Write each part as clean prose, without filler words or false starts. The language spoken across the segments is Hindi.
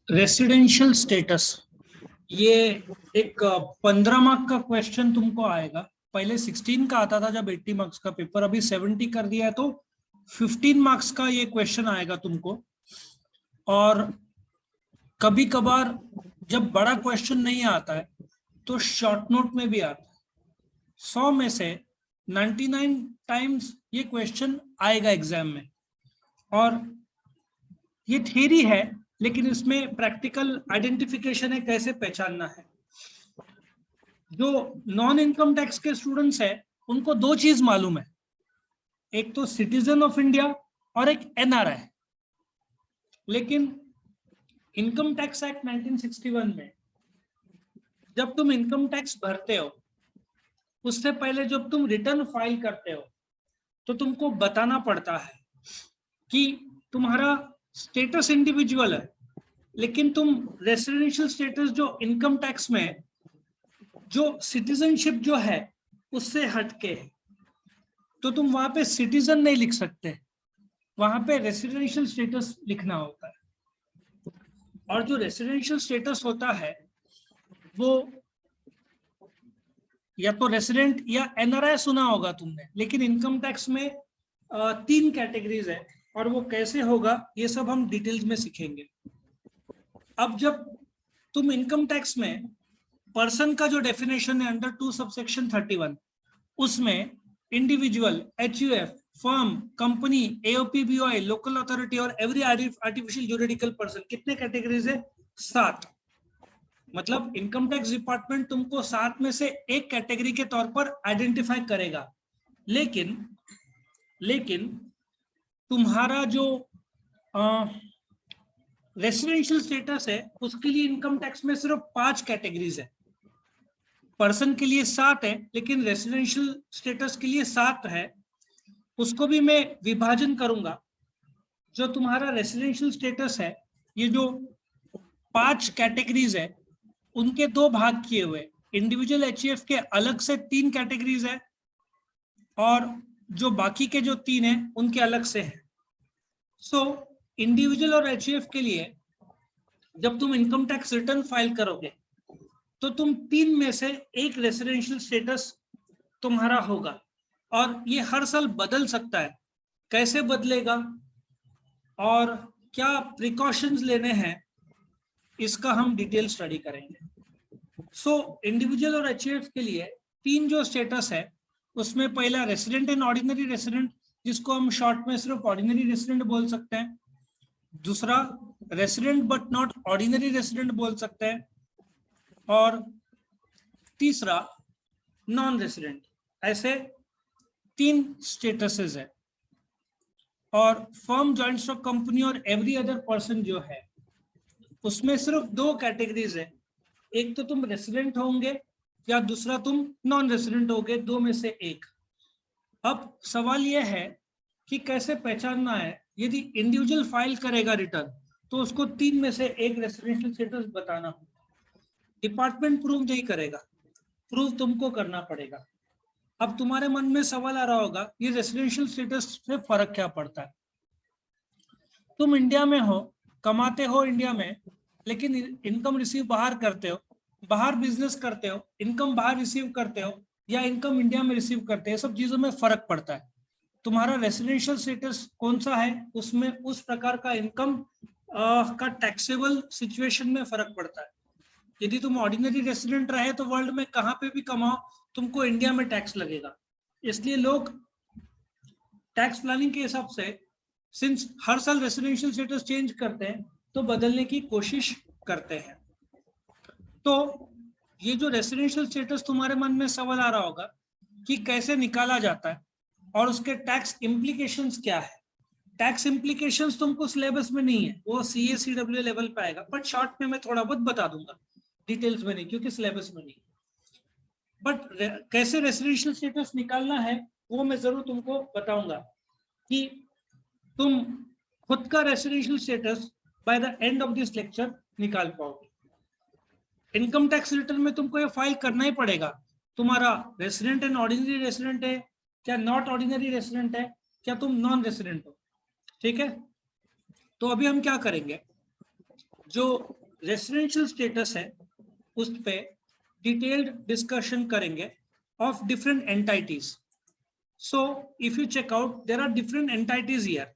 रेसिडेंशियल स्टेटस, ये एक 15 मार्क का क्वेश्चन तुमको आएगा। पहले 16 का आता था जब 80 मार्क्स का पेपर, अभी 70 कर दिया है तो 15 मार्क्स का ये क्वेश्चन आएगा तुमको। और कभी कभार जब बड़ा क्वेश्चन नहीं आता है तो शॉर्ट नोट में भी आता है। 100 में से 99 टाइम्स ये क्वेश्चन आएगा एग्जाम में। और ये थ्योरी है, लेकिन इसमें प्रैक्टिकल आइडेंटिफिकेशन है, कैसे पहचानना है। जो नॉन इनकम टैक्स के स्टूडेंट्स हैं उनको दो चीज मालूम है, एक तो सिटीजन ऑफ इंडिया और एक एनआरआई। लेकिन इनकम टैक्स एक्ट 1961 में जब तुम इनकम टैक्स भरते हो, उससे पहले जब तुम रिटर्न फाइल करते हो तो तुमको बताना पड़ता है कि तुम्हारा स्टेटस इंडिविजुअल है, लेकिन तुम रेसिडेंशियल स्टेटस जो इनकम टैक्स में जो सिटीजनशिप जो है उससे हटके है, तो तुम वहां पे सिटीजन नहीं लिख सकते, वहां पे रेसिडेंशियल स्टेटस लिखना होता है। और जो रेसिडेंशियल स्टेटस होता है वो या तो रेसिडेंट या एनआरआई सुना होगा तुमने, लेकिन इनकम टैक्स में 3 कैटेगरीज है और वो कैसे होगा ये सब हम डिटेल्स में सीखेंगे। अब जब तुम इनकम टैक्स में पर्सन का जो डेफिनेशन है अंडर 2 सबसेक्शन 31, उसमें individual, HUF, firm, company, AOP, BOI, local authority और एवरी आर्टिफिशियल जुरिडिकल पर्सन, कितने कैटेगरीज है? 7। मतलब इनकम टैक्स डिपार्टमेंट तुमको 7 में से एक कैटेगरी के तौर पर आइडेंटिफाई करेगा। लेकिन तुम्हारा जो रेसिडेंशियल स्टेटस है उसके लिए इनकम टैक्स में सिर्फ 5 कैटेगरीज है। पर्सन के लिए 7 है, लेकिन रेसिडेंशियल स्टेटस के लिए 7 है। उसको भी मैं विभाजन करूंगा। जो तुम्हारा रेसिडेंशियल स्टेटस है, ये जो 5 कैटेगरीज है उनके 2 भाग किए हुए। इंडिविजुअल एचईएफ के अलग से 3 कैटेगरीज है और जो बाकी के जो 3 है उनके अलग से है। सो इंडिविजुअल और एचईएफ के लिए जब तुम इनकम टैक्स रिटर्न फाइल करोगे तो तुम 3 में से एक रेसिडेंशियल स्टेटस तुम्हारा होगा, और ये हर साल बदल सकता है। कैसे बदलेगा और क्या प्रिकॉशंस लेने हैं, इसका हम डिटेल स्टडी करेंगे। सो इंडिविजुअल और एचईएफ के लिए 3 जो स्टेटस है, उसमें पहला रेसिडेंट एंड ऑर्डिनरी रेसिडेंट, जिसको हम शॉर्ट में सिर्फ ऑर्डिनरी रेसिडेंट बोल सकते हैं। दूसरा resident but not ordinary resident बोल सकते हैं। और तीसरा नॉन रेसिडेंट। ऐसे 3 स्टेटसेस है। और फर्म, जॉइंट स्टॉक कंपनी और एवरी अदर पर्सन जो है उसमें सिर्फ 2 कैटेगरीज है, एक तो तुम रेसिडेंट होंगे या दूसरा तुम नॉन रेसिडेंट होगे, 2 में से एक। अब सवाल यह है कि कैसे पहचानना है। यदि इंडिविजुअल फाइल करेगा रिटर्न तो उसको 3 में से एक रेसिडेंशियल स्टेटस बताना होगा। डिपार्टमेंट प्रूव नहीं करेगा, प्रूव तुमको करना पड़ेगा। अब तुम्हारे मन में सवाल आ रहा होगा, ये रेसिडेंशियल स्टेटस से फर्क क्या पड़ता है? तुम इंडिया में हो, कमाते हो इंडिया में, लेकिन इनकम रिसीव बाहर करते हो, बाहर बिजनेस करते हो, इनकम बाहर रिसीव करते हो या इनकम इंडिया में रिसीव करते हैं, सब चीजों में फर्क पड़ता है। तुम्हारा रेसिडेंशियल स्टेटस कौन सा है उसमें उस प्रकार का इनकम का टैक्सेबल सिचुएशन में फर्क पड़ता है। यदि तुम ऑर्डिनरी रेसिडेंट रहे तो वर्ल्ड में कहां पे भी कमाओ तुमको इंडिया में टैक्स लगेगा। इसलिए लोग टैक्स प्लानिंग के हिसाब से, सिंस हर साल रेसिडेंशियल स्टेटस चेंज करते हैं, तो बदलने की कोशिश करते हैं। तो ये जो रेसिडेंशियल स्टेटस तुम्हारे मन में सवाल आ रहा होगा कि कैसे निकाला जाता है और उसके टैक्स इम्प्लीकेशंस क्या है। टैक्स इम्प्लीकेशंस तुमको सिलेबस में नहीं है, वो CA-CWA लेवल पे आएगा, बट शॉर्ट में मैं थोड़ा बहुत बता दूंगा, डिटेल्स में नहीं, क्योंकि सिलेबस में नहीं। बट कैसे रेसिडेंशियल स्टेटस निकालना है वो मैं जरूर तुमको बताऊंगा कि तुम खुद का residential status by the end of this lecture निकाल पाओगे। इनकम टैक्स रिटर्न में तुमको ये फाइल करना ही पड़ेगा, तुम्हारा रेसिडेंट एंड ऑर्डिनरी रेसिडेंट है क्या, नॉट ऑर्डिनरी रेसिडेंट है क्या, तुम नॉन रेसिडेंट हो। ठीक है, तो अभी हम क्या करेंगे, जो रेसिडेंशियल स्टेटस है उस पे डिटेल्ड डिस्कशन करेंगे of different entities. So if you check out, there are different entities here.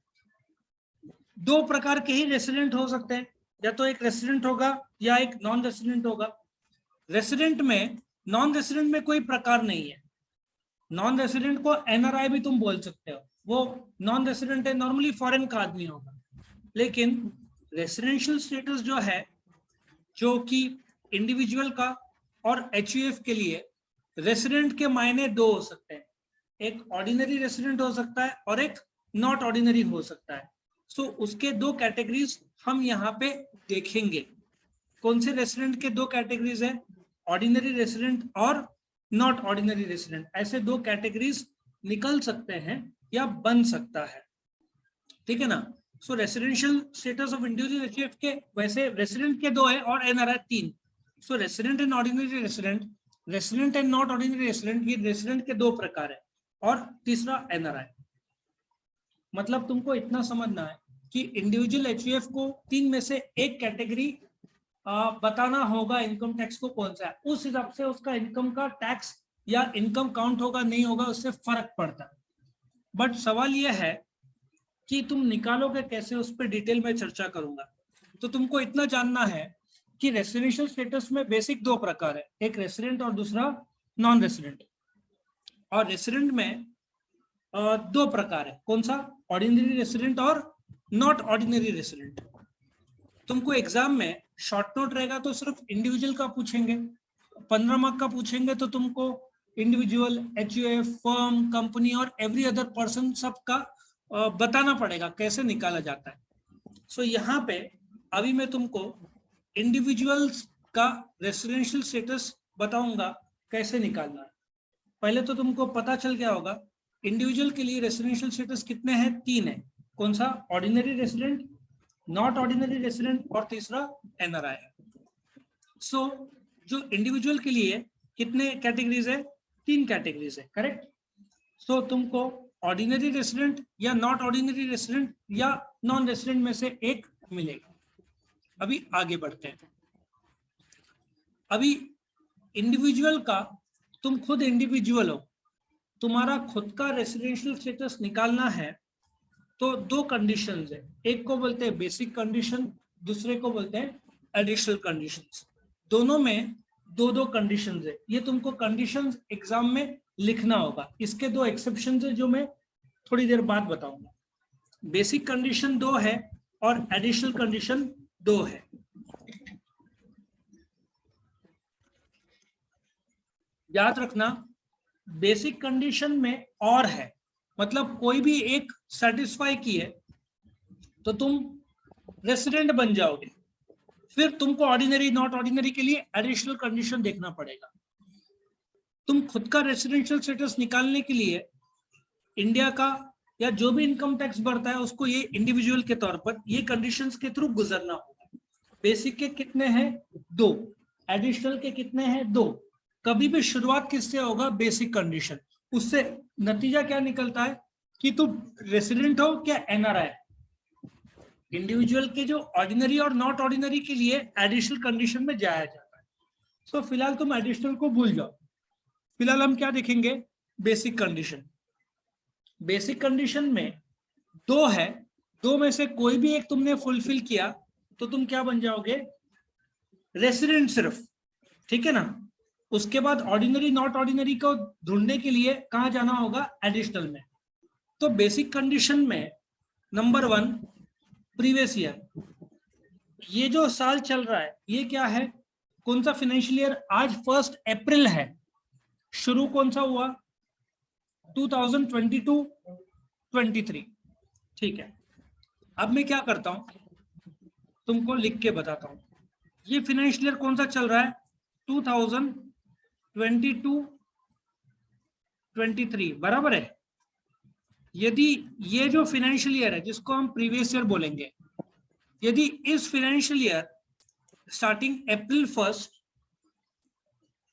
दो प्रकार के ही रेसिडेंट हो सकते हैं, या तो एक रेसिडेंट होगा या एक नॉन रेसिडेंट होगा. रेसिडेंट में, नॉन रेसिडेंट में कोई प्रकार नहीं है. नॉन रेसिडेंट को एनआरआई भी तुम बोल सकते हो, वो नॉन रेसिडेंट है, नॉर्मली फॉरेन का आदमी होगा. लेकिन रेसिडेंशियल स्टेटस जो है, जो कि इंडिविजुअल का और एचयूएफ के लिए, रेसिडेंट के मायने दो हो सकते हैं. एक ऑर्डिनरी रेसिडेंट हो सकता है और एक नॉट ऑर्डिनरी हो सकता है. सो उसके दो कैटेगरीज हम यहाँ पे देखेंगे. कौन से रेसिडेंट के दो कैटेगरीज है? ऑर्डिनरी रेसिडेंट और नॉट ऑर्डिनरी रेसिडेंट. ऐसे दो कैटेगरीज निकल सकते हैं या बन सकता है. ठीक है ना. So residential status of individual HUF के वैसे रेसिडेंट के दो है और एनआरआई तीन. So resident and ordinary resident, resident and not ordinary resident, ये रेसिडेंट के दो प्रकार है. और तीसरा एनआरआई. मतलब तुमको इतना समझना है कि इंडिविजुअल एचयूएफ को तीन में से एक कैटेगरी बताना होगा इनकम टैक्स को कौन सा है. उस हिसाब से उसका इनकम का टैक्स या इनकम काउंट होगा नहीं होगा, उससे फर्क पड़ता है. बट सवाल यह है कि तुम निकालोगे कैसे, उस पर डिटेल में चर्चा करूंगा. तो तुमको इतना जानना है कि रेसिडेंशियल स्टेटस में बेसिक दो प्रकार है, एक रेसिडेंट और दूसरा नॉन रेसिडेंट. और रेसिडेंट में दो प्रकार है. कौन सा? ऑर्डिनरी रेसिडेंट और नॉट ऑर्डिनरी रेसिडेंट. तुमको एग्जाम में शॉर्ट नोट रहेगा तो सिर्फ इंडिविजुअल का पूछेंगे. 15 मार्क का पूछेंगे तो तुमको इंडिविजुअल, एचयूएफ, फर्म, कंपनी और एवरी अदर पर्सन सबका बताना पड़ेगा कैसे निकाला जाता है. सो यहाँ पे अभी मैं तुमको इंडिविजुअल्स का रेसिडेंशियल स्टेटस बताऊंगा कैसे निकालना है. पहले तो तुमको पता चल गया होगा इंडिविजुअल के लिए रेसिडेंशियल स्टेटस कितने हैं? तीन है. कौन सा? Ordinary resident, not ordinary resident और तीसरा एनआरआई. सो जो इंडिविजुअल के लिए कितने कैटेगरीज है? तीन कैटेगरीज है. करेक्ट. सो तुमको ऑर्डिनरी रेसिडेंट या नॉट ऑर्डिनरी रेसिडेंट या नॉन रेसिडेंट में से एक मिलेगा. अभी आगे बढ़ते हैं. अभी इंडिविजुअल का, तुम खुद इंडिविजुअल हो, तुम्हारा खुद का रेसिडेंशियल स्टेटस निकालना है तो दो कंडीशंस है. एक को बोलते हैं बेसिक कंडीशन, दूसरे को बोलते हैं एडिशनल कंडीशंस. दोनों में दो दो कंडीशंस है. ये तुमको कंडीशंस एग्जाम में लिखना होगा. इसके दो एक्सेप्शंस है जो मैं थोड़ी देर बाद बताऊंगा. बेसिक कंडीशन दो है और एडिशनल कंडीशन दो है. याद रखना, बेसिक कंडीशन में और है, मतलब कोई भी एक सेटिस्फाई की है तो तुम रेसिडेंट बन जाओगे. फिर तुमको ऑर्डिनरी, नॉट ऑर्डिनरी के लिए एडिशनल कंडीशन देखना पड़ेगा. तुम खुद का रेसिडेंशियल स्टेटस निकालने के लिए इंडिया का या जो भी इनकम टैक्स भरता है उसको ये इंडिविजुअल के तौर पर ये कंडीशंस के थ्रू गुजरना होगा. बेसिक के कितने हैं? दो. एडिशनल के कितने हैं? दो. कभी भी शुरुआत किससे होगा? Basic condition. उससे नतीजा क्या निकलता है कि तुम रेसिडेंट हो क्या एनआरआई. इंडिविजुअल के जो ऑर्डिनरी और नॉट ऑर्डिनरी के लिए एडिशनल कंडीशन में जाया जाता है. सो फिलहाल तुम एडिशनल को भूल जाओ. फिलहाल हम क्या देखेंगे? Basic condition. बेसिक कंडीशन में दो है, दो में से कोई भी एक तुमने फुलफिल किया तो तुम क्या बन जाओगे? रेसिडेंट सिर्फ. ठीक है ना. उसके बाद ऑर्डिनरी, नॉट ऑर्डिनरी को ढूंढने के लिए कहां जाना होगा? एडिशनल में. तो बेसिक कंडीशन में नंबर 1 प्रीवियस ईयर. ये जो साल चल रहा है ये क्या है? कौन सा फाइनेंशियल ईयर? आज 1 अप्रैल है. शुरू कौन सा हुआ? 2022-23. ठीक है. अब मैं क्या करता हूं, तुमको लिख के बताता हूं. ये फाइनेंशियल ईयर कौन सा चल रहा है? 2022-23. बराबर है. यदि ये जो फाइनेंशियल ईयर है जिसको हम प्रीवियस ईयर बोलेंगे, यदि इस फाइनेंशियल ईयर स्टार्टिंग अप्रैल 1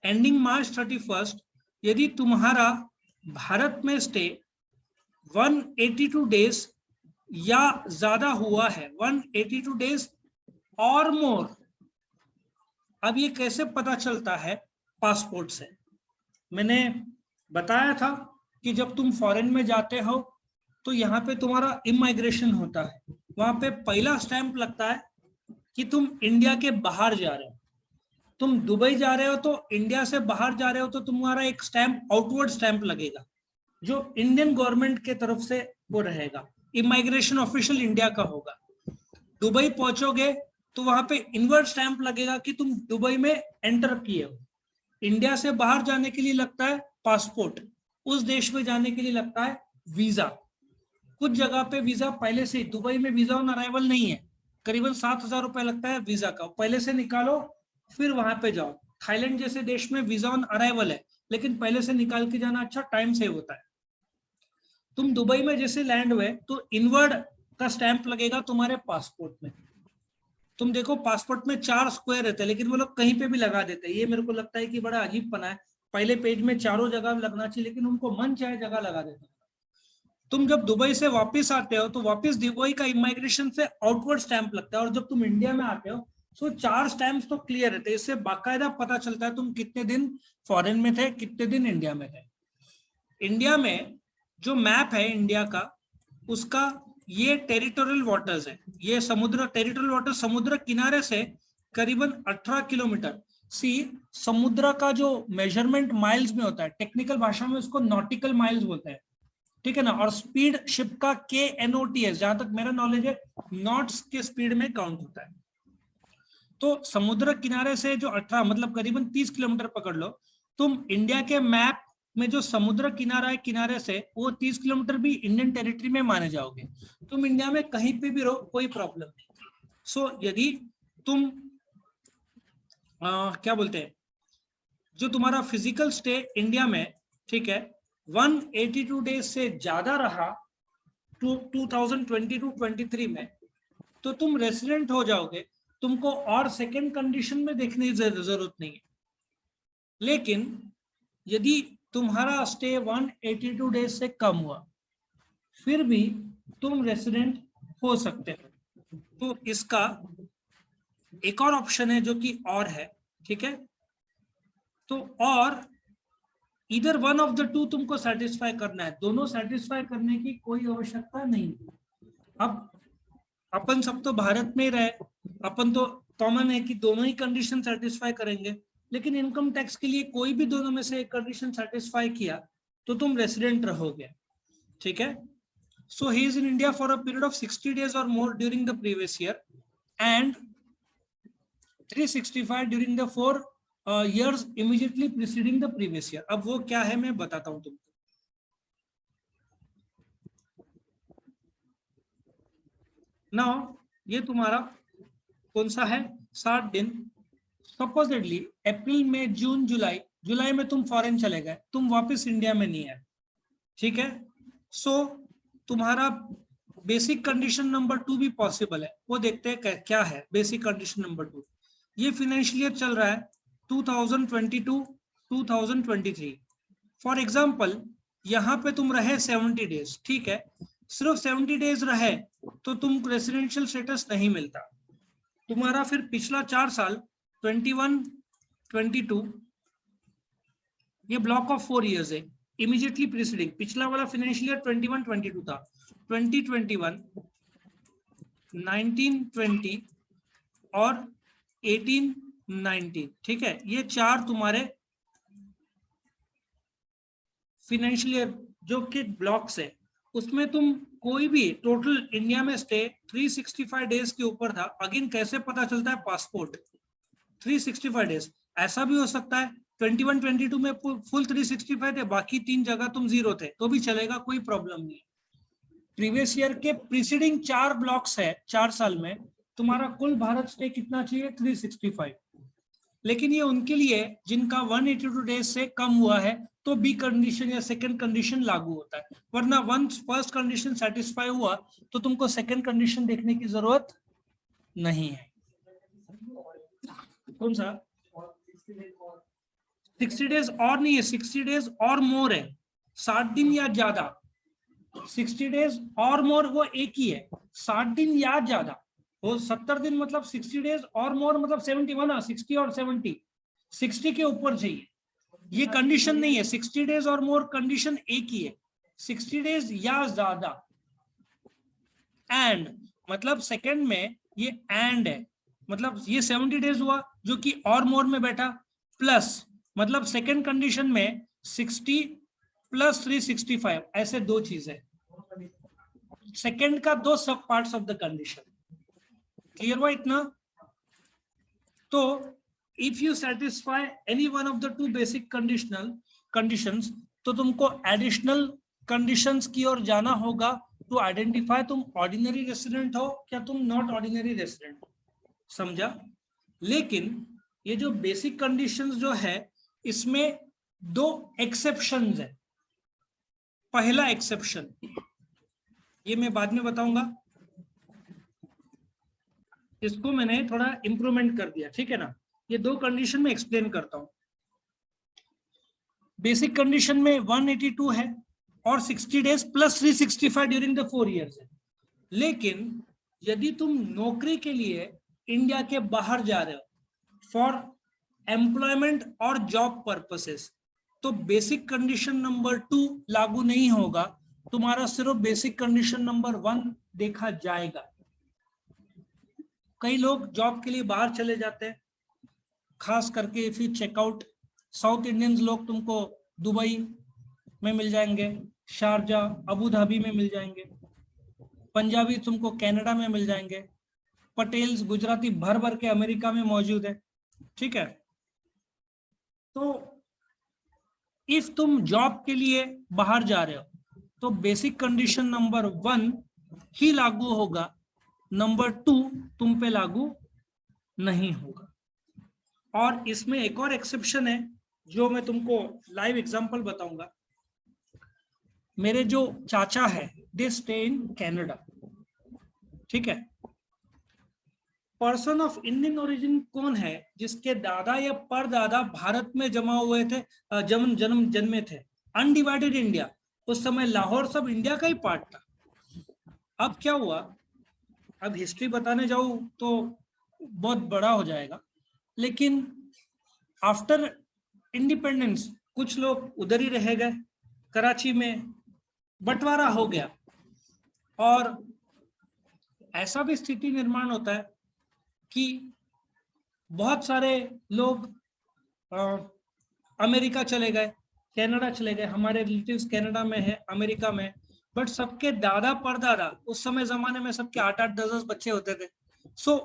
एंडिंग मार्च 31, यदि तुम्हारा भारत में स्टे 182 डेज या ज्यादा हुआ है, 182 डेज और मोर। अब ये कैसे पता चलता है? पासपोर्ट से। मैंने बताया था कि जब तुम फॉरेन में जाते हो तो यहाँ पे तुम्हारा इमिग्रेशन होता है, वहां पे पहला स्टैंप लगता है कि तुम इंडिया के बाहर जा रहे हो। तुम दुबई जा रहे हो तो इंडिया से बाहर जा रहे हो तो तुम्हारा एक स्टैंप, आउटवर्ड स्टैंप लगेगा जो इंडियन गवर्नमेंट के तरफ से वो रहेगा, इमिग्रेशन ऑफिशियल इंडिया का होगा। दुबई पहुंचोगे तो वहां पे इनवर्ड स्टैंप लगेगा कि तुम दुबई में एंटर किए हो। इंडिया से बाहर जाने के लिए लगता है पासपोर्ट, उस देश में जाने के लिए लगता है वीजा। कुछ जगह पे वीजा पहले से, दुबई में वीजा ऑन अराइवल नहीं है, करीबन 7,000 रुपए लगता है वीजा का, पहले से निकालो फिर वहां पे जाओ। थाईलैंड जैसे देश में वीजा ऑन अराइवल है, लेकिन पहले से निकाल के जाना अच्छा, टाइम सेव होता है। तुम दुबई में जैसे लैंड हुए तो इनवर्ड का स्टैंप लगेगा तुम्हारे पासपोर्ट में। तुम देखो पासपोर्ट में 4 स्क्वायर रहते हैं, लेकिन वो लोग कहीं पे भी लगा देते हैं। ये मेरे को लगता है कि बड़ा अजीब पना है, पहले पेज में चारों जगह लगना चाहिए, लेकिन उनको मन चाहे जगह लगा देते हैं। तुम जब दुबई से वापस आते हो तो वापस दुबई का इमिग्रेशन से आउटवर्ड स्टैंप लगता है, और जब तुम इंडिया में आते हो तो 4 स्टैंप्स तो क्लियर रहते हैं। इससे बाकायदा पता चलता है तुम कितने दिन फॉरेन में थे, कितने दिन इंडिया में थे। इंडिया में जो मैप है इंडिया का, उसका ये टेरिटोरियल वाटर्स है, ये समुद्र, टेरिटोरियल वाटर समुद्र किनारे से करीबन 18 किलोमीटर। सी, समुद्र का जो मेजरमेंट माइल्स में होता है, टेक्निकल भाषा में उसको नॉटिकल माइल्स बोलते हैं, ठीक है ना। और स्पीड शिप का KNOTS, जहां तक मेरा नॉलेज है नॉट्स के स्पीड में काउंट होता है। तो समुद्र किनारे से जो 18 मतलब करीबन 30 किलोमीटर पकड़ लो, तुम इंडिया के मैप में जो समुद्र किनारा है किनारे से, वो 30 किलोमीटर भी इंडियन टेरिटरी में माने जाओगे। तुम इंडिया में कहीं पे भी रहो कोई प्रॉब्लम नहीं। सो यदि तुम क्या बोलते हैं, जो तुम्हारा फिजिकल स्टे इंडिया में, ठीक है, 182 डेज से ज्यादा रहा 2022-23 में, तो तुम रेसिडेंट हो जाओगे। तुमको और सेकंड कंडीशन में देखने की जरूरत नहीं है। लेकिन यदि तुम्हारा स्टे 182 डेज से कम हुआ, फिर भी तुम रेसिडेंट हो सकते हो। तो इसका एक और ऑप्शन है जो कि और है, ठीक है। तो और इधर वन ऑफ द टू तुमको सेटिस्फाई करना है, दोनों सेटिस्फाई करने की कोई आवश्यकता नहीं। अब अपन सब तो भारत में ही रहे, अपन तो कॉमन है कि दोनों ही कंडीशन सेटिस्फाई करेंगे। लेकिन इनकम टैक्स के लिए कोई भी दोनों में से एक कंडीशन सेटिस्फाई किया तो तुम रेसिडेंट रहोगे, ठीक है। So he is in India for a period of 60 days और more during the previous year and 365 during the 4 years immediately preceding the previous year। अब वो क्या है मैं बताता हूं तुमको। नाउ ये तुम्हारा कौन सा है, 60 दिन। सपोजिटली अप्रैल में, जून, जुलाई में तुम फॉरेन चले गए, तुम वापस इंडिया में नहीं आए, ठीक है। सो तुम्हारा बेसिक कंडीशन नंबर 2 भी पॉसिबल है। वो देखते हैं क्या है बेसिक कंडीशन नंबर 2। ये फाइनेंशियल ईयर चल रहा है 2022-2023। फॉर एग्जाम्पल यहाँ पे तुम रहे 70 डेज, ठीक है। सिर्फ 70 डेज रहे तो तुम रेसिडेंशियल स्टेटस नहीं मिलता। तुम्हारा फिर पिछला 4 साल 21-22, ये ब्लॉक ऑफ 4 years है, इमीडिएटली प्रीसीडिंग। पिछला वाला फाइनेंशियल ईयर 21-22 था, 2021, 19-20 और 18-19, ठीक है। ये 4 तुम्हारे फाइनेंशियल ईयर जो कि ब्लॉक्स है, उसमें तुम कोई भी टोटल इंडिया में स्टे 365 डेज के ऊपर था। अगेन कैसे पता चलता है, पासपोर्ट 365 डेज। ऐसा भी हो सकता है 21-22 में फुल 365 थे, बाकी 3 जगह तुम 0 थे, तो भी चलेगा, कोई प्रॉब्लम नहीं। प्रीवियस ईयर के प्रीसीडिंग 4 ब्लॉक्स है 4 साल में, तुम्हारा कुल भारत स्टे कितना चाहिए, 365। लेकिन ये उनके लिए जिनका 182 डेज से कम हुआ है, तो बी कंडीशन या सेकंड कंडीशन लागू होता है। वरना वंस फर्स्ट कंडीशन सेटिस्फाई हुआ तो तुमको सेकंड कंडीशन देखने की जरूरत नहीं है। कौन सा 60 डेज और नहीं है, 60 डेज और मोर है, 60 दिन या ज्यादा। 60 डेज और मोर वो एक ही है, 60 दिन या ज्यादा। वो 70 दिन मतलब 60 डेज और मोर मतलब 71 ना, 60 और 70, 60 के ऊपर चाहिए। ये कंडीशन नहीं है, 60 डेज और मोर कंडीशन एक ही है, 60 डेज या ज्यादा। एंड मतलब सेकंड में ये एंड है, मतलब ये 70 डेज हुआ जो कि और मोर में बैठा, प्लस मतलब सेकंड कंडीशन में 60 प्लस 365, ऐसे दो चीज है। सेकंड का दो सब parts of the condition. Clear हुआ इतना? तो if you satisfy any one of the two basic conditions, तो तुमको एडिशनल कंडीशंस की ओर जाना होगा टू आइडेंटिफाई तुम ऑर्डिनरी रेसिडेंट हो क्या तुम नॉट ऑर्डिनरी रेसिडेंट हो। समझा? लेकिन ये जो बेसिक कंडीशंस जो है इसमें दो एक्सेप्शंस है। पहला एक्सेप्शन ये मैं बाद में बताऊंगा, इसको मैंने थोड़ा इंप्रूवमेंट कर दिया, ठीक है ना। ये दो कंडीशन में एक्सप्लेन करता हूं। बेसिक कंडीशन में 182 है और 60 days plus 365 during the 4 years है। लेकिन यदि तुम नौकरी के लिए इंडिया के बाहर जा रहे हो फॉर एम्प्लॉयमेंट और जॉब पर्पसेस, तो बेसिक कंडीशन नंबर 2 लागू नहीं होगा, तुम्हारा सिर्फ बेसिक कंडीशन नंबर 1 देखा जाएगा। कई लोग जॉब के लिए बाहर चले जाते हैं, खास करके if you check out South Indians लोग तुमको दुबई में मिल जाएंगे, शारजा अबू धाबी में मिल जाएंगे, पंजाबी तुमको कनाडा में मिल जाएंगे, पटेल्स गुजराती भर भर के अमेरिका में मौजूद है, ठीक है। तो इफ तुम जॉब के लिए बाहर जा रहे हो तो बेसिक कंडीशन नंबर 1 ही लागू होगा, नंबर 2 तुम पे लागू नहीं होगा। और इसमें एक और एक्सेप्शन है जो मैं तुमको लाइव एग्जांपल बताऊंगा। मेरे जो चाचा है दे स्टे इन कनाडा, ठीक है। पर्सन ऑफ इंडियन ओरिजिन कौन है जिसके दादा या परदादा भारत में जमा हुए थे, जन्मे थे, अनडिवाइडेड इंडिया, उस समय लाहौर सब इंडिया का ही पार्ट था। अब क्या हुआ, अब हिस्ट्री बताने जाऊं तो बहुत बड़ा हो जाएगा, लेकिन आफ्टर इंडिपेंडेंस कुछ लोग उधर ही रह गए, कराची में बंटवारा हो गया, और ऐसा भी स्थिति निर्माण होता है कि बहुत सारे लोग अमेरिका चले गए, कनाडा चले गए, हमारे रिलेटिव्स कनाडा में है, अमेरिका में, बट सबके दादा परदादा उस समय जमाने में सबके 8-8 10 बच्चे होते थे। सो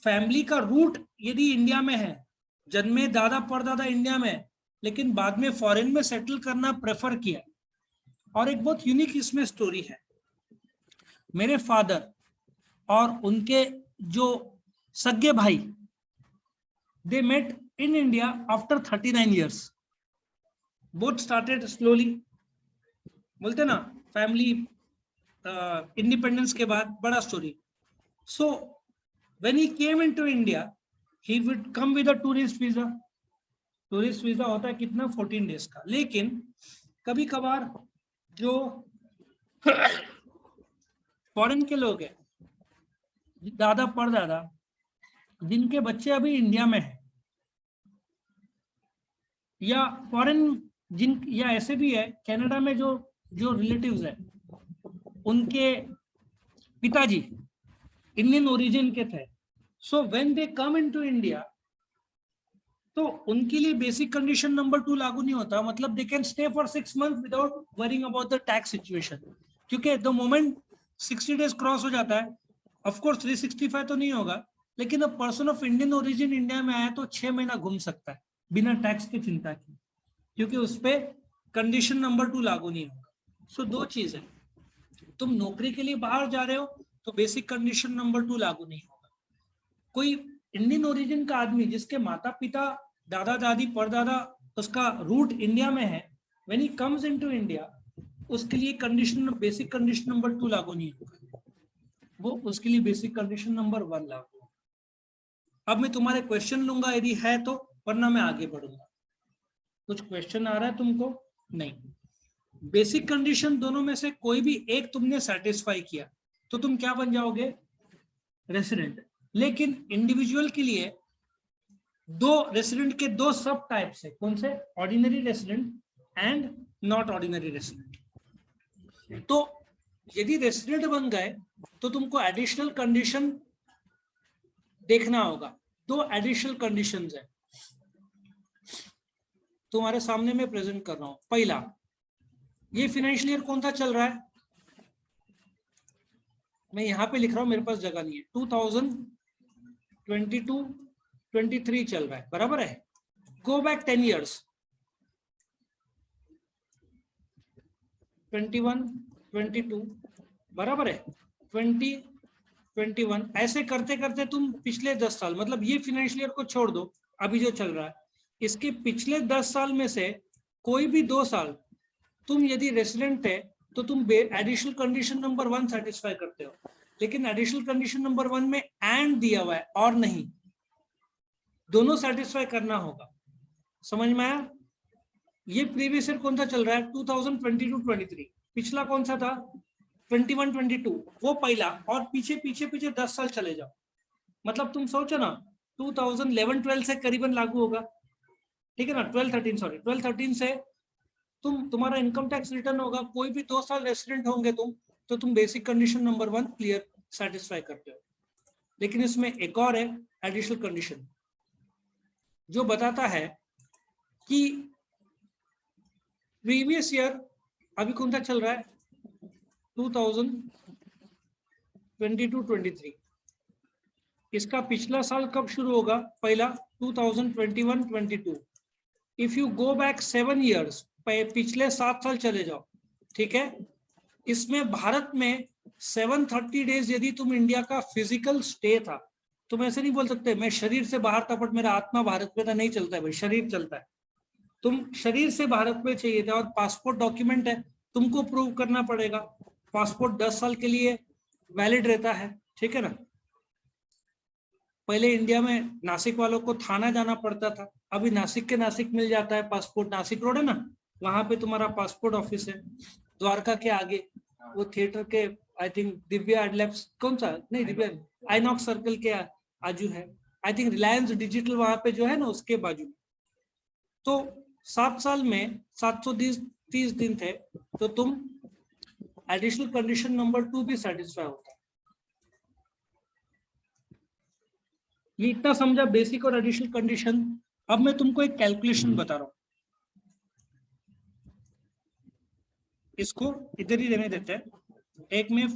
फैमिली का रूट यदि इंडिया में है, जन्मे दादा परदादा इंडिया में, लेकिन बाद में फॉरेन में सेटल करना प्रेफर किया। और एक बहुत यूनिक इसमें स्टोरी है, मेरे फादर और उनके जो सगे भाई, they met in India after 39 years. Both started slowly. बोलते ना फैमिली इंडिपेंडेंस के बाद बड़ा story. So when he came into India, he would come with a tourist visa. Tourist visa होता है कितना, 14 डेज का। लेकिन कभी कभार जो फॉरेन के लोग हैं, दादा परदादा, जिनके बच्चे अभी इंडिया में है, या फॉरेन जिन, या ऐसे भी है कनाडा में जो जो रिलेटिव्स है, उनके पिताजी इंडियन ओरिजिन के थे। So when they come into India, तो उनके लिए बेसिक कंडीशन नंबर 2 लागू नहीं होता, मतलब they can stay for 6 months without worrying about the tax situation, क्योंकि द मोमेंट 60 डेज क्रॉस हो जाता है, ऑफ कोर्स 365 तो नहीं होगा, लेकिन a person of Indian origin India में आया तो 6 महीना घूम सकता है बिना टैक्स की चिंता की, क्योंकि उस पर कंडीशन नंबर 2 लागू नहीं होगा। सो दो चीज है, तुम नौकरी के लिए बाहर जा रहे हो तो बेसिक कंडीशन नंबर 2 लागू नहीं होगा। कोई इंडियन ओरिजिन का आदमी जिसके माता पिता दादा दादी परदादा उसका रूट इंडिया में है, when he comes into India, उसके लिए कंडीशन बेसिक कंडीशन नंबर 2 लागू नहीं होगा, वो उसके लिए बेसिक कंडीशन नंबर 1 लागू होगा। अब मैं तुम्हारे क्वेश्चन लूंगा यदि है तो, वरना मैं आगे बढ़ूंगा। कुछ क्वेश्चन आ रहा है तुमको? नहीं। बेसिक कंडीशन दोनों में से कोई भी एक तुमने सेटिस्फाई किया तो तुम क्या बन जाओगे, रेसिडेंट। लेकिन इंडिविजुअल के लिए दो रेसिडेंट के दो सब टाइप्स है, कौन से? Ordinary resident and not ordinary resident. तो यदि रेसिडेंट बन गए तो तुमको एडिशनल कंडीशन देखना होगा। दो एडिशनल कंडीशंस है, तुम्हारे सामने मैं प्रेजेंट कर रहा हूं। पहला, ये फाइनेंशियल ईयर कौन सा चल रहा है? मैं यहां पे लिख रहा हूं, मेरे पास जगह नहीं है। 2022-23 चल रहा है, बराबर है। गो बैक 10 years, 21-22 बराबर है, 20-21, ऐसे करते करते तुम पिछले 10 साल, मतलब ये फाइनेंशियल ईयर को छोड़ दो, अभी जो चल रहा है, इसके पिछले 10 साल में से कोई भी 2 साल तुम यदि रेसिडेंट है तो तुम एडिशनल कंडीशन नंबर 1 सेटिस्फाई करते हो। लेकिन एडिशनल कंडीशन नंबर 1 में एंड दिया हुआ है और नहीं, दोनों सेटिस्फाई करना होगा। समझ में आया? ये प्रीवियस ईयर कौन सा चल रहा है? 2022-23। पिछला कौन सा था? 21-22, वो पहला। और पीछे पीछे पीछे 10 साल चले जाओ, मतलब तुम सोचो ना, 2011-12 से करीबन लागू होगा, ठीक है ना? 12-13 से तुम्हारा इनकम टैक्स रिटर्न होगा। कोई भी 2 साल रेसिडेंट होंगे तुम, तो तुम basic condition number 1 clear satisfy करते हो। लेकिन इसमें एक और है एडिशनल कंडीशन, जो बताता है कि प्रीवियस ईयर अभी कौन सा चल रहा है? 2022-23। इसका पिछला साल कब शुरू होगा? पहला 2021-22। If you go back 7 years, पिछले 7 साल चले जाओ, ठीक है? इसमें भारत में 730 days यदि तुम इंडिया का फिजिकल स्टे था, तुम ऐसे नहीं बोल सकते मैं शरीर से बाहर था बट मेरा आत्मा भारत में था, नहीं चलता है भाई, शरीर चलता है। तुम शरीर से भारत में चाहिए था और पासपोर्ट डॉक्यूमेंट है, तुमको प्रूव करना पड़ेगा। पासपोर्ट 10 साल के लिए वैलिड रहता है, ठीक है ना? पहले इंडिया में नासिक वालों को थाना जाना पड़ता था, अभी नासिक के नासिक मिल जाता है पासपोर्ट। नासिक रोड है ना, वहां पे तुम्हारा पासपोर्ट ऑफिस है। द्वारका के आगे वो थिएटर के, आई थिंक दिव्या एडलैब्स, कौन सा, नहीं दिव्या, आईनॉक्स सर्कल के आजू है। आई थिंक रिलायंस डिजिटल वहां पे जो है ना, उसके बाजू। तो 7 साल में 730 दिन थे, तो तुम एडिशनल कंडीशन नंबर 2 भी सेटिस्फाई होता है। ये इतना समझा बेसिक और एडिशनल कंडीशन। अब मैं तुमको एक कैलकुलेशन बता रहा हूं, इसको इधर ही रहने देते हैं। एक मैं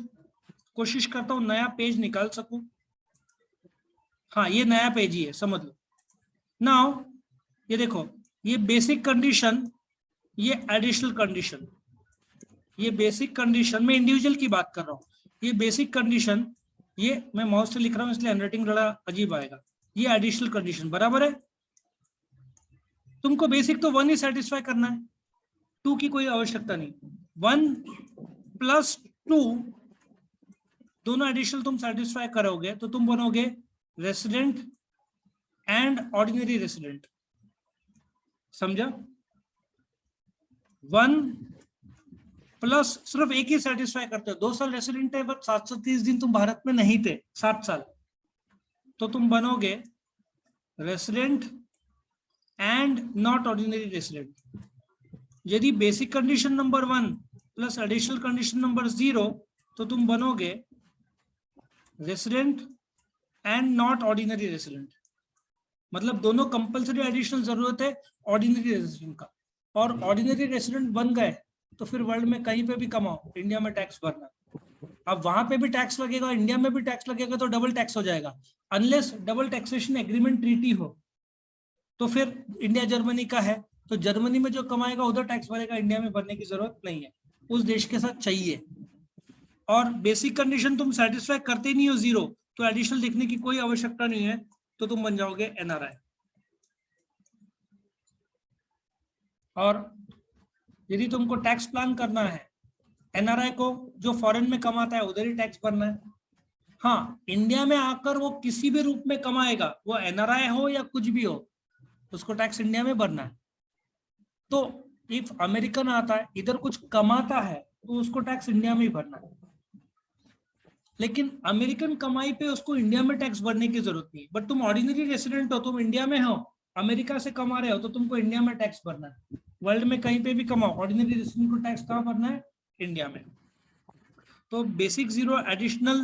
कोशिश करता हूं नया पेज निकाल सकूं। हाँ, ये नया पेज ही है, समझ लो। नाउ ये देखो, ये बेसिक कंडीशन, ये एडिशनल कंडीशन, ये बेसिक कंडीशन, मैं इंडिविजुअल की बात कर रहा हूँ। ये बेसिक कंडीशन, ये मैं माउस से लिख रहा हूँ इसलिए हैंडराइटिंग थोड़ा अजीब आएगा। ये एडिशनल कंडीशन, बराबर है। तुमको बेसिक तो 1 ही सेटिस्फाई करना है, 2 की कोई आवश्यकता नहीं। 1 + 2 दोनों एडिशनल तुम सेटिस्फाई करोगे तो तुम बनोगे रेसिडेंट एंड ऑर्डिनरी रेसिडेंट। समझा? 1 प्लस सिर्फ एक ही सेटिस्फाई करते हो। 2 साल रेसिडेंट है बट 730 दिन तुम भारत में नहीं थे, 7 साल, तो तुम बनोगे resident and not ordinary resident. यदि basic condition number 1 plus additional condition number 0, तो तुम बनोगे resident and not ordinary resident. मतलब दोनों कंपलसरी एडिशनल जरूरत है ऑर्डिनरी रेसिडेंट का। और ऑर्डिनरी रेसिडेंट बन गए तो फिर वर्ल्ड में कहीं पे भी कमाओ, इंडिया में टैक्स भरना। अब वहां पे भी टैक्स लगेगा, इंडिया में भी टैक्स लगेगा, तो डबल टैक्स हो जाएगा। Unless double taxation agreement treaty हो, तो फिर इंडिया जर्मनी का है तो जर्मनी में जो कमाएगा उधर टैक्स भरेगा, इंडिया में भरने की जरूरत नहीं है, उस देश के साथ चाहिए। और बेसिक कंडीशन तुम सेटिस्फाई करते ही नहीं हो 0, तो एडिशनल लिखने की कोई आवश्यकता नहीं है, तो तुम बन जाओगे एनआरआई। और यदि तुमको टैक्स प्लान करना है, एनआरआई को जो फॉरेन में कमाता है उधर ही टैक्स भरना है। हाँ, इंडिया में आकर वो किसी भी रूप में कमाएगा, वो एनआरआई हो या कुछ भी हो, उसको टैक्स इंडिया में भरना है। तो इफ अमेरिकन आता है इधर कुछ कमाता है तो उसको टैक्स इंडिया में ही भरना है। लेकिन अमेरिकन कमाई पे उसको इंडिया में टैक्स भरने की जरूरत नहीं। बट तुम ऑर्डिनरी रेसिडेंट हो, तुम इंडिया में हो, अमेरिका से कमा रहे हो, तो तुमको इंडिया में टैक्स भरना है। वर्ल्ड में कहीं पे भी कमाओ, ऑर्डिनरी रेसिडेंट को टैक्स कहाँ भरना है? इंडिया में। तो बेसिक जीरो एडिशनल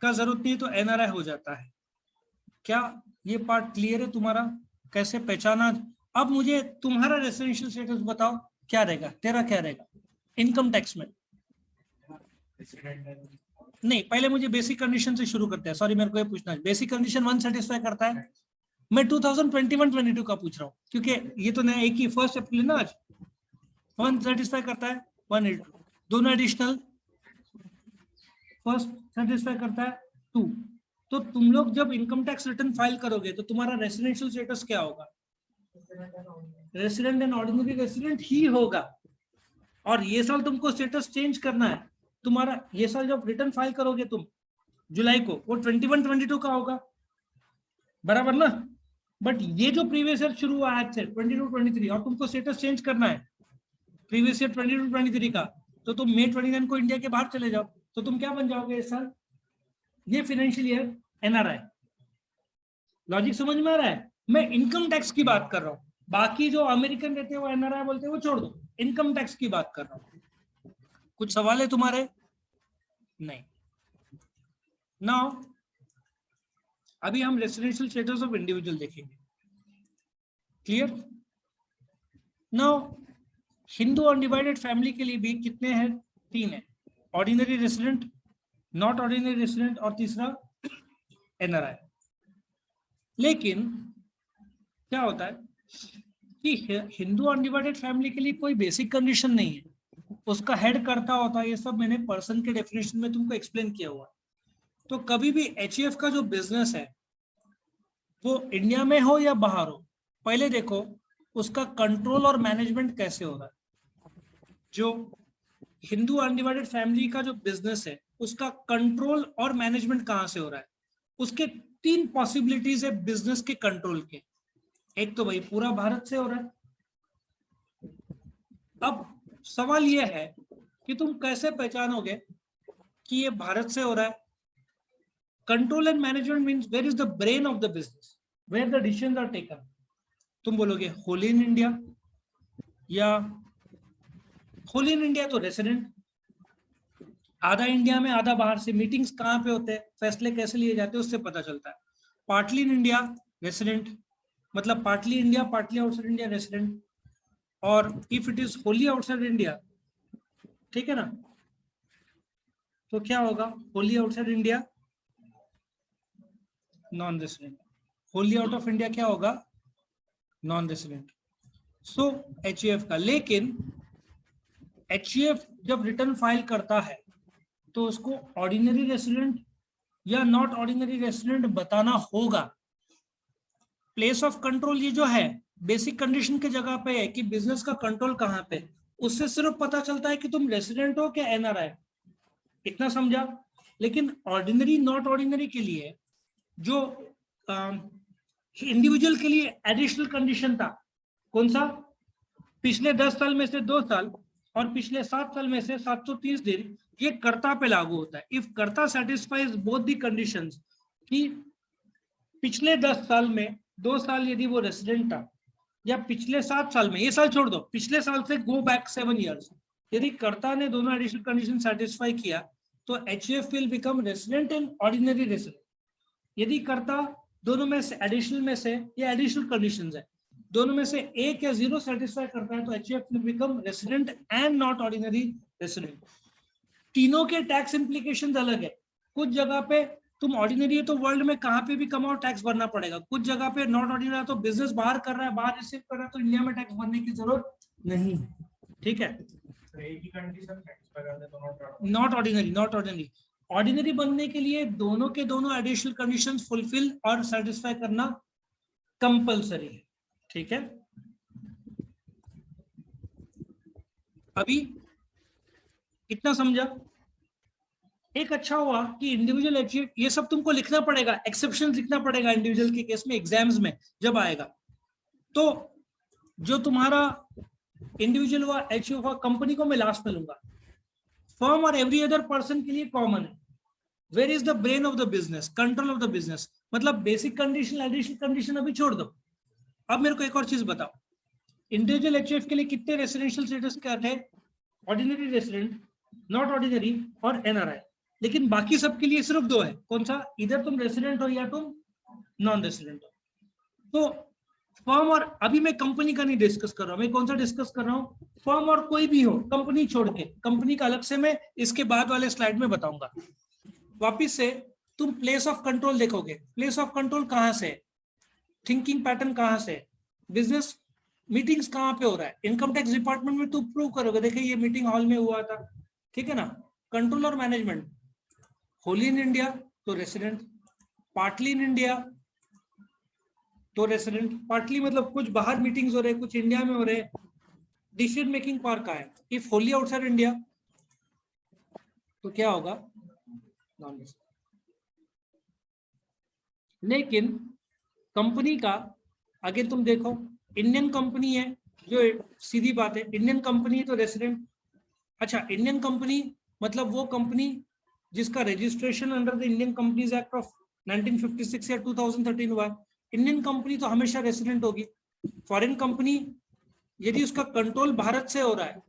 का जरूरत नहीं, तो एनआरआई हो जाता है। क्या ये पार्ट क्लियर है तुम्हारा? कैसे पहचाना? अब मुझे तुम्हारा रेसिडेंशियल स्टेटस बताओ, क्या रहेगा तेरा, क्या रहेगा इनकम टैक्स में? नहीं, पहले मुझे बेसिक कंडीशन से शुरू करते हैं। सॉरी, मेरे को ये पूछना है, बेसिक कंडीशन 1 सेटिस्फाई करता है? मैं 2021-22 का पूछ रहा हूँ, क्योंकि ये तो नया एक ही 1 अप्रैल ना आज। 1 सेटिस्फाई करता है, 182 दोनों एडिशनल। फर्स्ट सेटिस्फाई करता है 2। तो तुम लोग जब इनकम टैक्स रिटर्न फाइल करोगे तो तुम्हारा रेसिडेंशियल स्टेटस क्या होगा? रेसिडेंट एंड ऑर्डिनरी रेसिडेंट ही होगा। और ये साल तुमको स्टेटस चेंज करना है। तुम्हारा ये साल जब रिटर्न फाइल करोगे तुम जुलाई को, वो 21-22 का होगा, बराबर ना? बट ये जो प्रीवियस ईयर शुरू हुआ आज से 22-23, और तुमको स्टेटस चेंज करना है प्रीवियस ईयर 22-23 का, तो तुम May 29 को इंडिया के बाहर चले जाओ, तो तुम क्या बन जाओगे इस साल? ये फाइनेंशियल ईयर एनआरआई। लॉजिक समझ में आ रहा है? मैं इनकम टैक्स की बात कर रहा हूँ, बाकी जो अमेरिकन रहते हैं वो एनआरआई बोलते हैं, वो छोड़ दो, इनकम टैक्स की बात कर रहा हूँ। कुछ सवाल है तुम्हारे? नहीं। नाउ अभी हम रेसिडेंशियल स्टेटस ऑफ इंडिविजुअल देखेंगे। Clear? Now Hindu undivided family के लिए भी कितने हैं? 3 है। Ordinary resident, not ordinary resident, और तीसरा एनआरआई। लेकिन क्या होता है कि हिंदू अनडिवाइडेड फैमिली के लिए कोई बेसिक कंडीशन नहीं है, उसका हेड करता होता है। ये सब मैंने पर्सन के डेफिनेशन में तुमको एक्सप्लेन किया हुआ। तो कभी भी एचईएफ का जो बिजनेस है वो इंडिया में हो या बाहर हो, पहले देखो उसका कंट्रोल और मैनेजमेंट कैसे हो रहा है। जो हिंदू अनडिवाइडेड फैमिली का जो बिजनेस है उसका कंट्रोल और मैनेजमेंट कहां से हो रहा है? उसके 3 पॉसिबिलिटीज है बिजनेस के कंट्रोल के। एक तो भाई पूरा भारत से हो रहा है। अब सवाल यह है कि तुम कैसे पहचानोगे कि ये भारत से हो रहा है? Control and management means where is the brain of the business, where the decisions are taken. तुम बोलोगे होल इन इंडिया, या होल इन इंडिया तो रेसिडेंट, आधा इंडिया में आधा बाहर से। मीटिंग्स कहाँ पे होते हैं, फैसले कैसे लिए जाते हैं, उससे पता चलता है। पार्टली इन इंडिया रेसिडेंट, मतलब partly India partly outside India resident. और if it is wholly outside India, ठीक है ना, तो क्या होगा? Wholly outside India non resident, wholly out of India क्या होगा? Non resident. सो एचईएफ का, लेकिन एचईएफ जब रिटर्न फाइल करता है तो उसको ऑर्डिनरी रेसिडेंट या नॉट ऑर्डिनरी रेसिडेंट बताना होगा। प्लेस ऑफ कंट्रोल ये जो है बेसिक कंडीशन के जगह पे है कि बिजनेस का कंट्रोल कहाँ पे, उससे सिर्फ पता चलता है कि तुम रेसिडेंट हो क्या एनआरआई, इतना समझा। लेकिन ऑर्डिनरी नॉट ऑर्डिनरी के लिए जो इंडिविजुअल के लिए एडिशनल कंडीशन था, कौन सा? पिछले 10 साल में से 2 साल और पिछले 7 साल में से 730 दिन, ये कर्ता पे लागू होता है। इफ कर्ता सेटिस्फाइज बोथ दी कंडीशंस, कि पिछले 10 साल में 2 साल यदि वो रेसिडेंट था, या पिछले 7 साल में, ये साल छोड़ दो, पिछले साल से गो बैक 7 ईयर्स, यदि कर्ता ने दोनों एडिशनल कंडीशन सेटिस्फाई किया तो HUF will become resident and ordinary resident. यदि कर्ता दोनों में से एडिशनल में से, ये एडिशनल कंडीशंस है, दोनों में से एक या 0 सेटिस्फाई करता है तो HUF will become resident and not ordinary resident. तीनों के टैक्स इंप्लीकेशंस अलग है। कुछ जगह पे तुम ऑर्डिनरी है तो वर्ल्ड में कहाँ पे भी कमाओ टैक्स भरना पड़ेगा। कुछ जगह पे नॉट ऑर्डिनरी है तो बिजनेस बाहर कर रहा है, बाहर रिसीव कर रहा है, तो इंडिया में टैक्स भरने की जरूरत नहीं है। ठीक है, not ordinary, not ordinary. Ordinary बनने के लिए दोनों के दोनों एडिशनल कंडीशंस फुलफिल और सेटिस्फाई करना कंपलसरी है। ठीक है, अभी इतना समझा? एक अच्छा हुआ कि इंडिविजुअल एचयूएफ, ये सब तुमको लिखना पड़ेगा, एक्सेप्शन लिखना पड़ेगा इंडिविजुअल के केस में एग्जाम्स में जब आएगा। तो जो तुम्हारा इंडिविजुअल हुआ, एचयूएफ हुआ, कंपनी को मैं लास्ट में लूंगा। फर्म और एवरी अदर पर्सन के लिए कॉमन है। Where is the brain of the business, control of the business, मतलब बेसिक कंडीशन, एडिशनल कंडीशन अभी छोड़ दो। अब मेरे को एक और चीज बताओ, इंडिविजुअल एचयूएफ के लिए कितने रेसिडेंशियल स्टेटस क्या थे? ऑर्डिनरी रेसिडेंट, नॉट ऑर्डिनरी और एनआरआई। लेकिन बाकी सबके लिए सिर्फ दो है, कौन सा? इधर तुम रेसिडेंट हो या तुम नॉन रेसिडेंट हो। तो फर्म, और अभी मैं कंपनी का नहीं डिस्कस कर रहा हूं, मैं कौन सा डिस्कस कर रहा हूं? फर्म और कोई भी हो, कंपनी छोड़ के, कंपनी का अलग से मैं इसके बाद वाले स्लाइड में बताऊंगा। वापिस से तुम प्लेस ऑफ कंट्रोल देखोगे, प्लेस ऑफ कंट्रोल कहां से, थिंकिंग पैटर्न कहां से, बिजनेस मीटिंग्स कहां पे हो रहा है, इनकम टैक्स डिपार्टमेंट में तुम प्रूव करोगे, देखिए ये मीटिंग हॉल में हुआ था, ठीक है ना। कंट्रोल और मैनेजमेंट, होली इन इंडिया तो रेसिडेंट, पार्टली इन इंडिया तो रेसिडेंट, पार्टली मतलब कुछ बाहर मीटिंग्स हो रहे, कुछ इंडिया में हो रहे, डिसीजन मेकिंग पावर का है। इफ होली आउटसाइड इंडिया तो क्या होगा? Non resident. लेकिन कंपनी का आगे तुम देखो, इंडियन कंपनी है, जो सीधी बात है, इंडियन कंपनी तो रेसिडेंट। अच्छा, इंडियन कंपनी मतलब वो कंपनी जिसका registration under the Indian companies act of 1956 या 2013 हुआ है, इंडियन कंपनी तो हमेशा रेसिडेंट होगी। फॉरेन कंपनी यदि उसका कंट्रोल भारत से हो रहा है,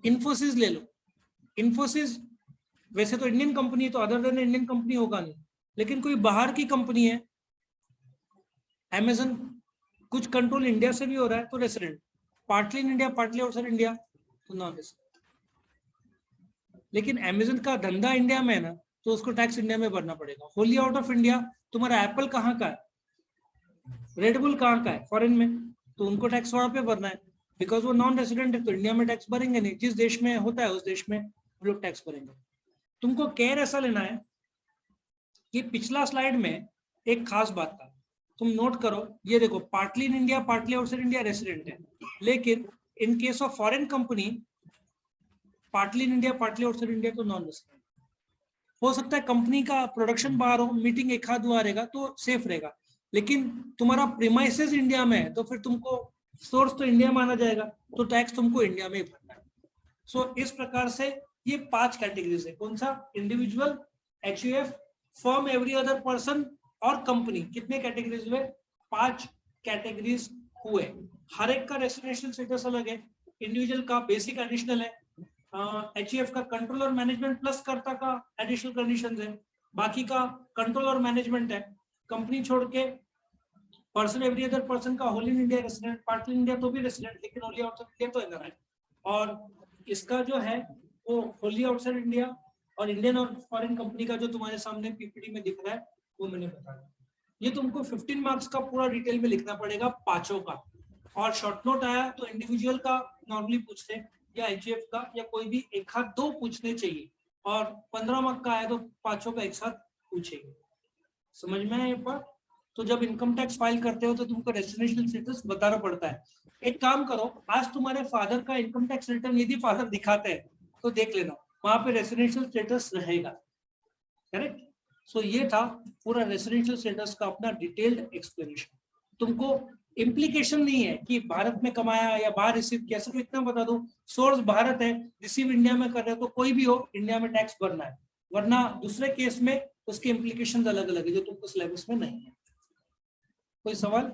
इन्फोसिस ले लो, इन्फोसिस वैसे तो इंडियन कंपनी है तो अदर देन इंडियन कंपनी होगा नहीं, लेकिन कोई बाहर की कंपनी है, अमेजन, कुछ कंट्रोल इंडिया से भी हो रहा है तो resident, partly in India partly outside India तो नॉन रेसिडेंट। लेकिन अमेजन का धंधा इंडिया में है ना, तो उसको टैक्स इंडिया में भरना पड़ेगा। होली आउट ऑफ इंडिया, तुम्हारा एप्पल कहाँ का है, रेडबुल कहाँ का है, फॉरेन में, तो उनको टैक्स वहां पे भरना है, बिकॉज वो नॉन रेसिडेंट है, तो इंडिया में टैक्स भरेंगे नहीं, जिस देश में होता है उस देश में वो लोग टैक्स भरेंगे। तुमको केयर ऐसा लेना है कि पिछला स्लाइड में एक खास बात था, तुम नोट करो, ये देखो, partly in India partly outside India resident है, लेकिन in case of foreign company partly in India partly outside India तो नॉन रेसिडेंट। हो सकता है कंपनी का प्रोडक्शन बाहर हो, मीटिंग एक हाथ हुआ रहेगा तो सेफ रहेगा, लेकिन तुम्हारा प्रीमाइसेस इंडिया में है तो फिर तुमको सोर्स तो इंडिया माना जाएगा, तो टैक्स तुमको इंडिया में ही भरना है। सो इस प्रकार से ये 5 कैटेगरीज है, कौन सा? Individual, HUF, firm, every other person और कंपनी। कितने कैटेगरीज हुए? 5 कैटेगरीज हुए। हर एक का रेसिडेंशियल स्टेटस अलग है, इंडिविजुअल का बेसिक एडिशनल है, एचयूएफ का कंट्रोल और मैनेजमेंट प्लस कर्ता का एडिशनल कंडीशंस है, बाकी का कंट्रोल और मैनेजमेंट है। कंपनी छोड़ के पर्सन, एवरी अदर पर्सन का whole in India resident, partly India तो भी रेसिडेंट, लेकिन होली आउटसाइड इंडिया तो इधर है। और इसका जो है वो होली आउटसाइड इंडिया और इंडियन और फॉरेन कंपनी का जो तुम्हारे सामने पीपीटी में दिख रहा है वो मैंने बताया। ये तुमको 15 मार्क्स का पूरा डिटेल में लिखना पड़ेगा, पांचों का। और शॉर्ट नोट आया तो इंडिविजुअल का नॉर्मली पूछते हैं, या एचयूएफ का, या कोई भी एक हाथ 2 पूछने चाहिए, और 15 मार्क का आया तो पांचों का एक साथ पूछेंगे। समझ में आया बात? तो जब इनकम टैक्स फाइल करते हो तो तुमको रेसिडेंशियल स्टेटस बताना पड़ता है। एक काम करो, आज तुम्हारे फादर का इनकम टैक्स रिटर्न यदि फादर दिखाते हैं तो देख लेना, वहां पे रेसिडेंशियल स्टेटस रहेगा। करेक्ट? सो ये था पूरा रेसिडेंशियल स्टेटस का अपना डिटेल्ड एक्सप्लेनेशन। तुमको इम्प्लीकेशन नहीं है कि भारत में कमाया या बाहर रिसीव किया, सिर्फ इतना बता दो सोर्स भारत है, रिसीव इंडिया में कर रहे हो तो कोई भी हो इंडिया में टैक्स भरना है, वरना दूसरे केस में उसके इम्प्लीकेशन अलग अलग है जो तुमको सिलेबस में नहीं है। कोई सवाल?